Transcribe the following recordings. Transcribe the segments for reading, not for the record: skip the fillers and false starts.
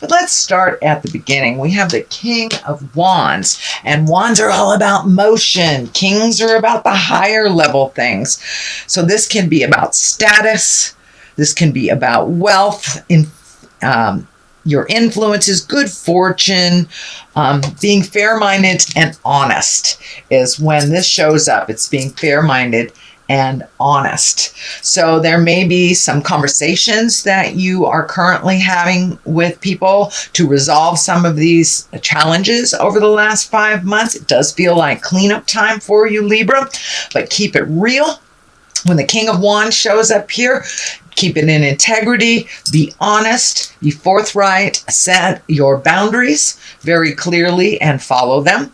But let's start at the beginning. We have the King of Wands, and wands are all about motion. Kings are about the higher level things. So this can be about status. This can be about wealth, your influences, good fortune, being fair-minded and honest is when this shows up. It's being fair-minded and honest. So there may be some conversations that you are currently having with people to resolve some of these challenges over the last 5 months. It does feel like cleanup time for you, Libra, but keep it real. When the King of Wands shows up here, keep it in integrity, be honest, be forthright, set your boundaries very clearly and follow them.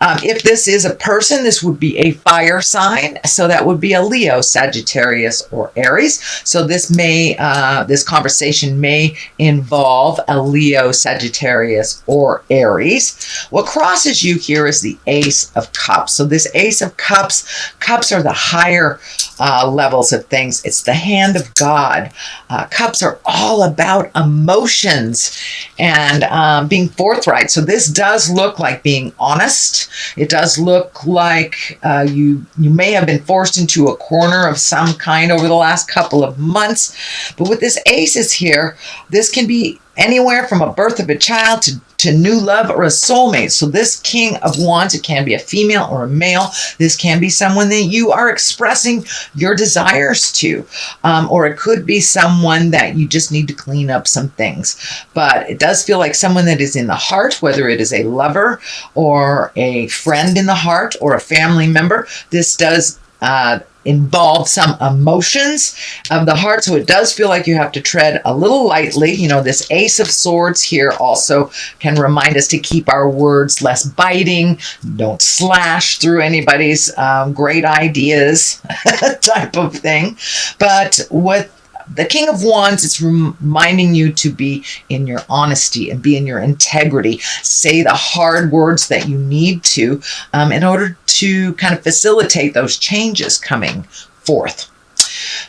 If this is a person, this would be a fire sign. So that would be a Leo, Sagittarius, or Aries. So this conversation may involve a Leo, Sagittarius, or Aries. What crosses you here is the Ace of Cups. So this Ace of Cups, cups are the higher levels of things. It's the hand of God. Cups are all about emotions and being forthright. So this does look like being honest. It does look like you may have been forced into a corner of some kind over the last couple of months. But with this aces here, this can be anywhere from a birth of a child to new love or a soulmate. So this King of Wands, it can be a female or a male. This can be someone that you are expressing your desires to, or it could be someone that you just need to clean up some things. But it does feel like someone that is in the heart, whether it is a lover or a friend in the heart or a family member. This does involve some emotions of the heart. So it does feel like you have to tread a little lightly. You know, this Ace of Swords here also can remind us to keep our words less biting. Don't slash through anybody's great ideas type of thing. But with the King of Wands, it's reminding you to be in your honesty and be in your integrity. Say the hard words that you need to in order to kind of facilitate those changes coming forth.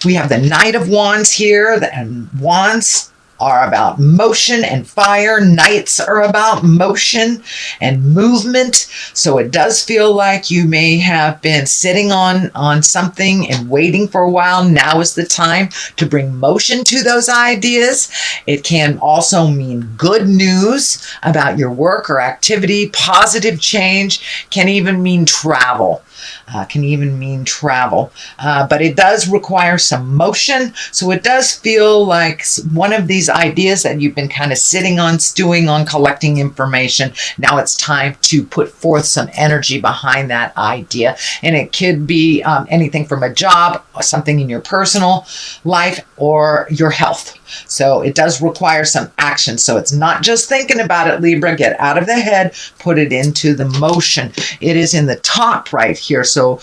We have the Knight of Wands here, and wands are about motion and fire. Knights are about motion and movement. So it does feel like you may have been sitting on something and waiting for a while. Now is the time to bring motion to those ideas. It can also mean good news about your work or activity. Positive change can even mean travel. But it does require some motion. So it does feel like one of these ideas that you've been kind of sitting on, stewing on, collecting information. Now it's time to put forth some energy behind that idea. And it could be anything from a job, or something in your personal life, or your health. So it does require some action. So it's not just thinking about it, Libra. Get out of the head, put it into the motion. It is in the top right here. So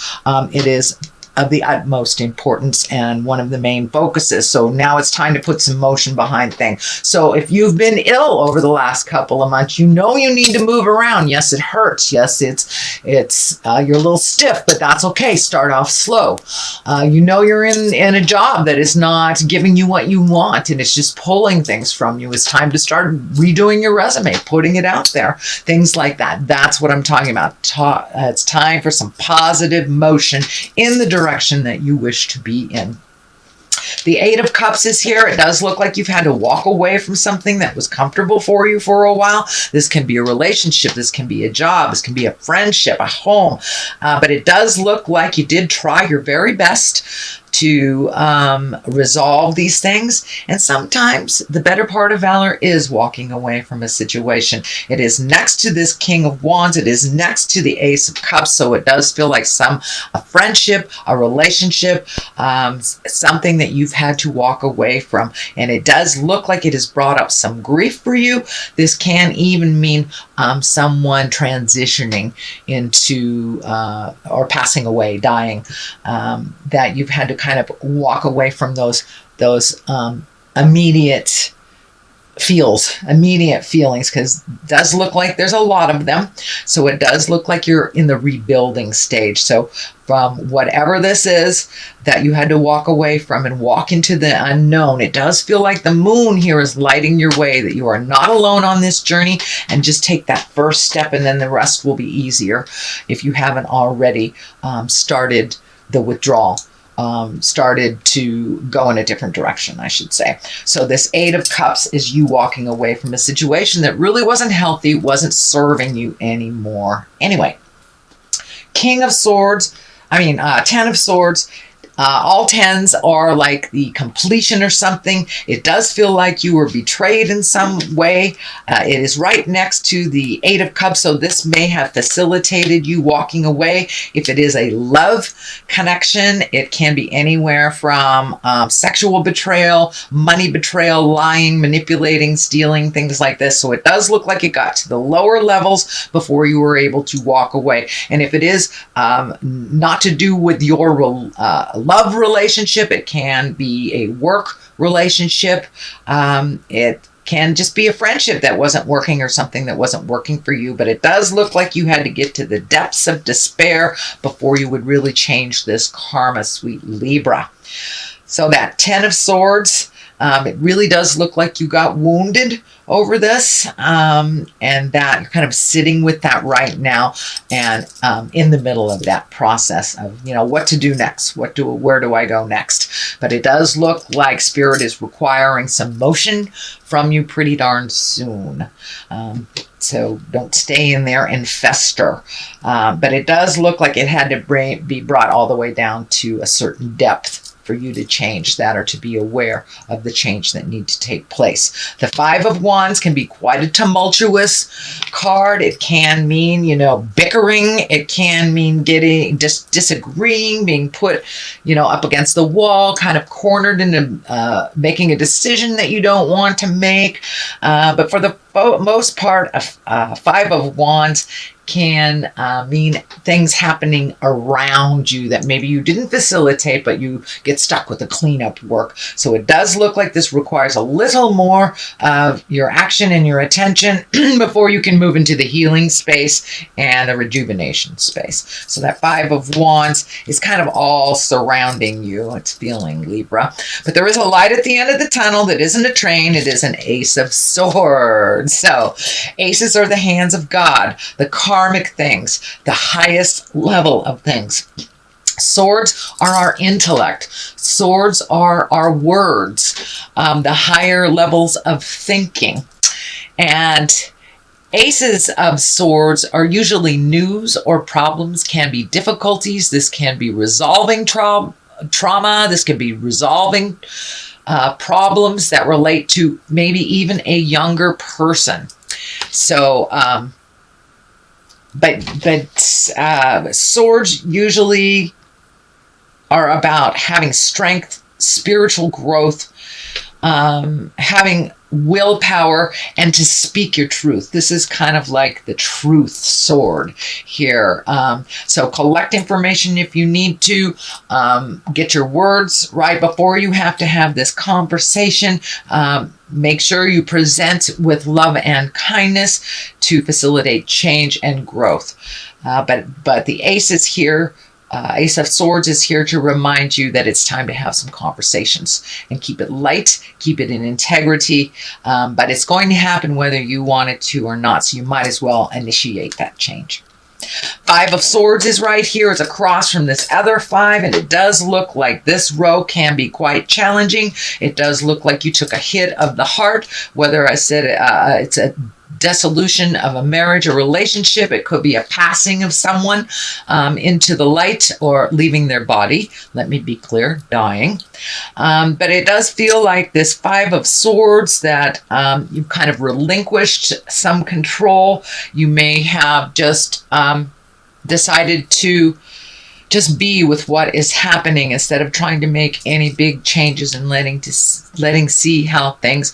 it is of the utmost importance and one of the main focuses. So now it's time to put some motion behind things. So if you've been ill over the last couple of months, you know you need to move around. Yes, it hurts. Yes, it's you're a little stiff, but that's okay. Start off slow. You know you're in a job that is not giving you what you want and it's just pulling things from you. It's time to start redoing your resume, putting it out there, things like that. That's what I'm talking about. It's time for some positive motion in the direction that you wish to be in. The Eight of Cups is here. It does look like you've had to walk away from something that was comfortable for you for a while. This can be a relationship. This can be a job. This can be a friendship, a home. But it does look like you did try your very best to resolve these things. And sometimes the better part of valor is walking away from a situation. It is next to this King of Wands. It is next to the Ace of Cups. So it does feel like a friendship, a relationship, something that you've had to walk away from. And it does look like it has brought up some grief for you. This can even mean someone transitioning into or passing away, dying, that you've had to kind of walk away from those immediate immediate feelings, because it does look like there's a lot of them. So it does look like you're in the rebuilding stage. So from whatever this is that you had to walk away from and walk into the unknown, it does feel like the moon here is lighting your way, that you are not alone on this journey, and just take that first step and then the rest will be easier if you haven't already started the withdrawal. Started to go in a different direction, I should say. So this 8 of Cups is you walking away from a situation that really wasn't healthy, wasn't serving you anymore. Anyway, 10 of Swords. All 10s are like the completion or something. It does feel like you were betrayed in some way. It is right next to the 8 of Cups, so this may have facilitated you walking away. If it is a love connection, it can be anywhere from sexual betrayal, money betrayal, lying, manipulating, stealing, things like this. So it does look like it got to the lower levels before you were able to walk away. And if it is not to do with your love relationship, it can be a work relationship, it can just be a friendship that wasn't working or something that wasn't working for you, but it does look like you had to get to the depths of despair before you would really change this karma, sweet Libra. So that 10 of Swords, it really does look like you got wounded over this, and that you're kind of sitting with that right now, and in the middle of that process of, what to do next, where do I go next? But it does look like Spirit is requiring some motion from you pretty darn soon. So don't stay in there and fester. But it does look like it had to be brought all the way down to a certain depth for you to change that, or to be aware of the change that needs to take place. The 5 of Wands can be quite a tumultuous card. It can mean, bickering. It can mean getting disagreeing, being put, up against the wall, kind of cornered into making a decision that you don't want to make. But for the most part, a 5 of Wands can mean things happening around you that maybe you didn't facilitate, but you get stuck with the cleanup work. So it does look like this requires a little more of your action and your attention before you can move into the healing space and the rejuvenation space. So that 5 of Wands is kind of all surrounding you. It's feeling, Libra. But there is a light at the end of the tunnel that isn't a train. It is an Ace of Swords. So aces are the hands of God, the karmic things, the highest level of things. Swords are our intellect. Swords are our words, the higher levels of thinking. And Aces of Swords are usually news or problems, can be difficulties. This can be resolving trauma. This can be resolving problems that relate to maybe even a younger person. So, but swords usually are about having strength, spiritual growth, having willpower, and to speak your truth. This is kind of like the truth sword here. So collect information if you need to. Get your words right before you have to have this conversation. Make sure you present with love and kindness to facilitate change and growth. But the ace is here. Ace of Swords is here to remind you that it's time to have some conversations and keep it light, keep it in integrity, but it's going to happen whether you want it to or not, so you might as well initiate that change. 5 of Swords is right here. It's across from this other 5, and it does look like this row can be quite challenging. It does look like you took a hit of the heart, whether I said it's a dissolution of a marriage or relationship. It could be a passing of someone into the light, or leaving their body. Let me be clear, dying. But it does feel like this 5 of Swords that you've kind of relinquished some control. You may have just decided to just be with what is happening instead of trying to make any big changes and letting see how things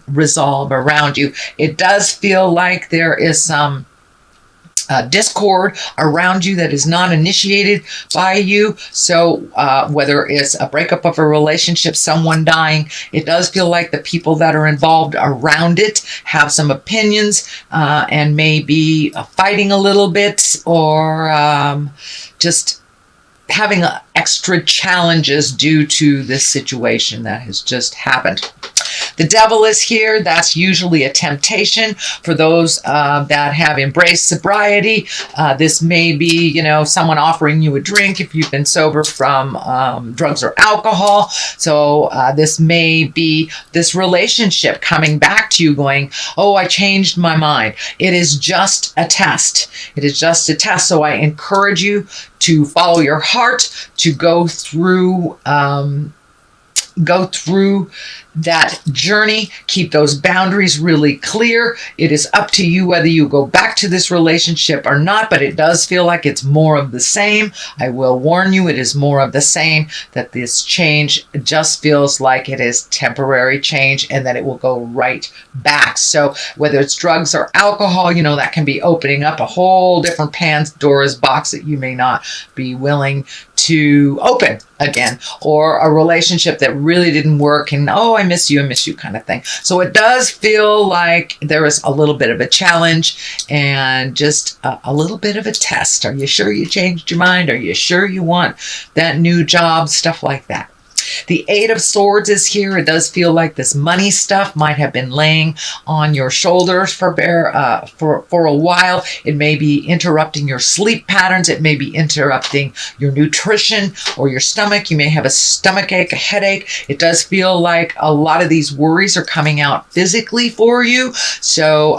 resolve around you. It does feel like there is some discord around you that is not initiated by you. So whether it's a breakup of a relationship, someone dying, it does feel like the people that are involved around it have some opinions and maybe fighting a little bit, or just having extra challenges due to this situation that has just happened. The devil is here. That's usually a temptation for those that have embraced sobriety. This may be, someone offering you a drink if you've been sober from drugs or alcohol. So this may be this relationship coming back to you going, oh, I changed my mind. It is just a test. It is just a test. So I encourage you to follow your heart, to go through that journey. Keep those boundaries really clear. It is up to you whether you go back to this relationship or not, but it does feel like it's more of the same. I will warn you, it is more of the same, that this change just feels like it is temporary change and that it will go right back. So whether it's drugs or alcohol, that can be opening up a whole different Pandora's box that you may not be willing to open again, or a relationship that really didn't work and, oh, I miss you kind of thing. So it does feel like there is a little bit of a challenge and just a little bit of a test. Are you sure you changed your mind? Are you sure you want that new job? Stuff like that. The Eight of Swords is here. It does feel like this money stuff might have been laying on your shoulders for a while. It may be interrupting your sleep patterns. It may be interrupting your nutrition or your stomach. You may have a stomach ache, a headache. It does feel like a lot of these worries are coming out physically for you. So,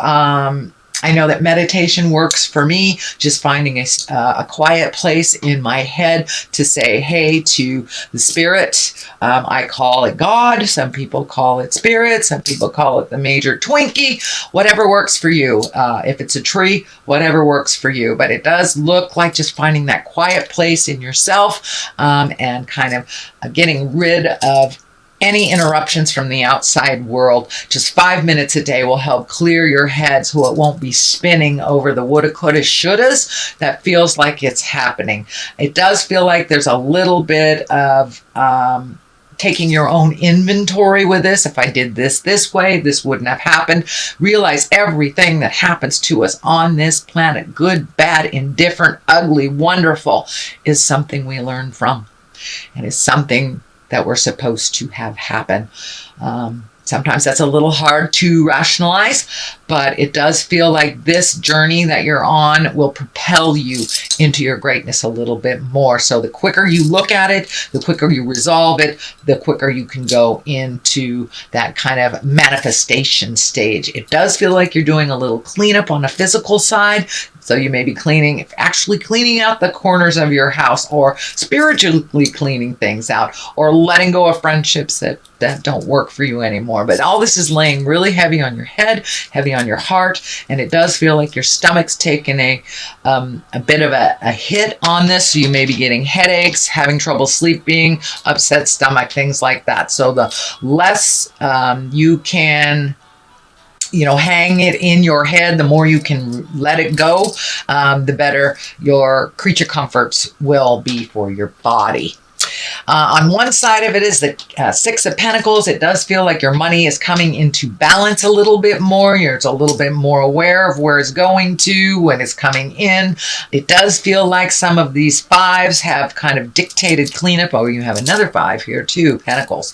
I know that meditation works for me, just finding a quiet place in my head to say hey to the spirit. I call it God. Some people call it spirit. Some people call it the major Twinkie. Whatever works for you. If it's a tree, whatever works for you. But it does look like just finding that quiet place in yourself and kind of getting rid of any interruptions from the outside world. Just 5 minutes a day will help clear your head so it won't be spinning over the woulda, coulda, shouldas that feels like it's happening. It does feel like there's a little bit of taking your own inventory with this. If I did this way, this wouldn't have happened. Realize everything that happens to us on this planet, good, bad, indifferent, ugly, wonderful, is something we learn from. And is something that we're supposed to have happen. Sometimes that's a little hard to rationalize, but it does feel like this journey that you're on will propel you into your greatness a little bit more. So the quicker you look at it, the quicker you resolve it, the quicker you can go into that kind of manifestation stage. It does feel like you're doing a little cleanup on the physical side. So you may be actually cleaning out the corners of your house, or spiritually cleaning things out, or letting go of friendships that don't work for you anymore. But all this is laying really heavy on your head, heavy on your heart, and it does feel like your stomach's taken a bit of a hit on this. So you may be getting headaches, having trouble sleeping, upset stomach, things like that. So the less you can hang it in your head, the more you can let it go, the better your creature comforts will be for your body. On one side of it is the Six of Pentacles. It does feel like your money is coming into balance a little bit more. You're a little bit more aware of where it's going to, when it's coming in. It does feel like some of these fives have kind of dictated cleanup. Oh, you have another five here too, Pentacles.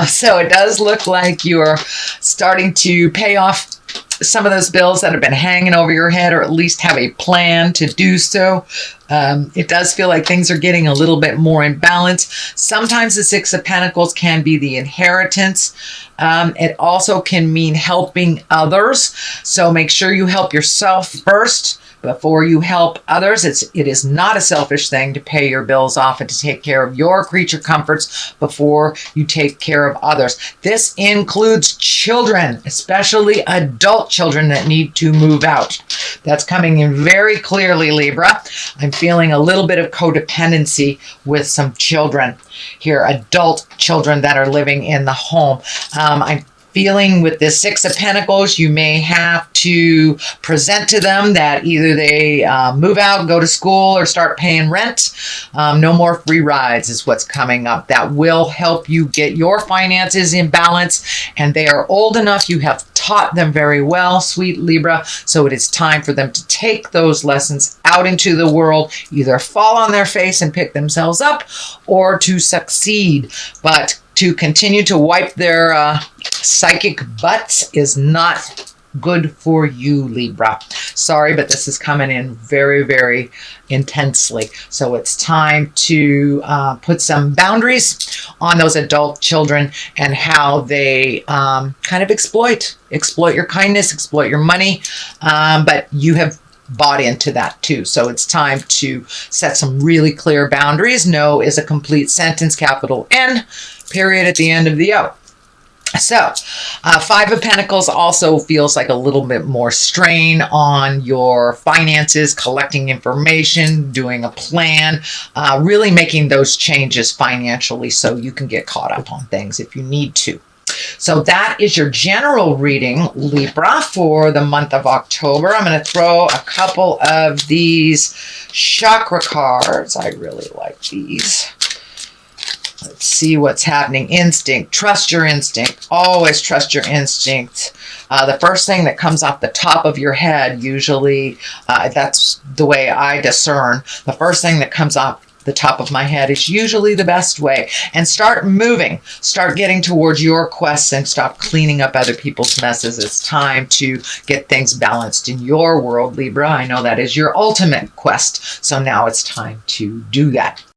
So it does look like you're starting to pay off some of those bills that have been hanging over your head, or at least have a plan to do so. It does feel like things are getting a little bit more in balance. Sometimes the Six of Pentacles can be the inheritance. It also can mean helping others. So make sure you help yourself first before you help others. It is not a selfish thing to pay your bills off and to take care of your creature comforts before you take care of others. This includes children, especially adult children that need to move out. That's coming in very clearly, Libra. I'm feeling a little bit of codependency with some children here, adult children that are living in the home. I'm feeling with the Six of Pentacles, you may have to present to them that either they move out, go to school, or start paying rent. No more free rides is what's coming up. That will help you get your finances in balance. And they are old enough. You have taught them very well, sweet Libra. So it is time for them to take those lessons out into the world, either fall on their face and pick themselves up, or to succeed. But to continue to wipe their psychic butts is not good for you, Libra. Sorry, but this is coming in very, very intensely. So it's time to put some boundaries on those adult children and how they kind of exploit your kindness, exploit your money. But you have bought into that too. So it's time to set some really clear boundaries. No is a complete sentence, capital N, period at the end of the O. So, Five of Pentacles also feels like a little bit more strain on your finances, collecting information, doing a plan, really making those changes financially so you can get caught up on things if you need to. So that is your general reading, Libra, for the month of October. I'm going to throw a couple of these chakra cards. I really like these. Let's see what's happening. Instinct. Trust your instinct. Always trust your instinct. The first thing that comes off the top of your head, usually, that's the way I discern. The first thing that comes off the top of my head is usually the best way. And start moving. Start getting towards your quests and stop cleaning up other people's messes. It's time to get things balanced in your world, Libra. I know that is your ultimate quest. So now it's time to do that.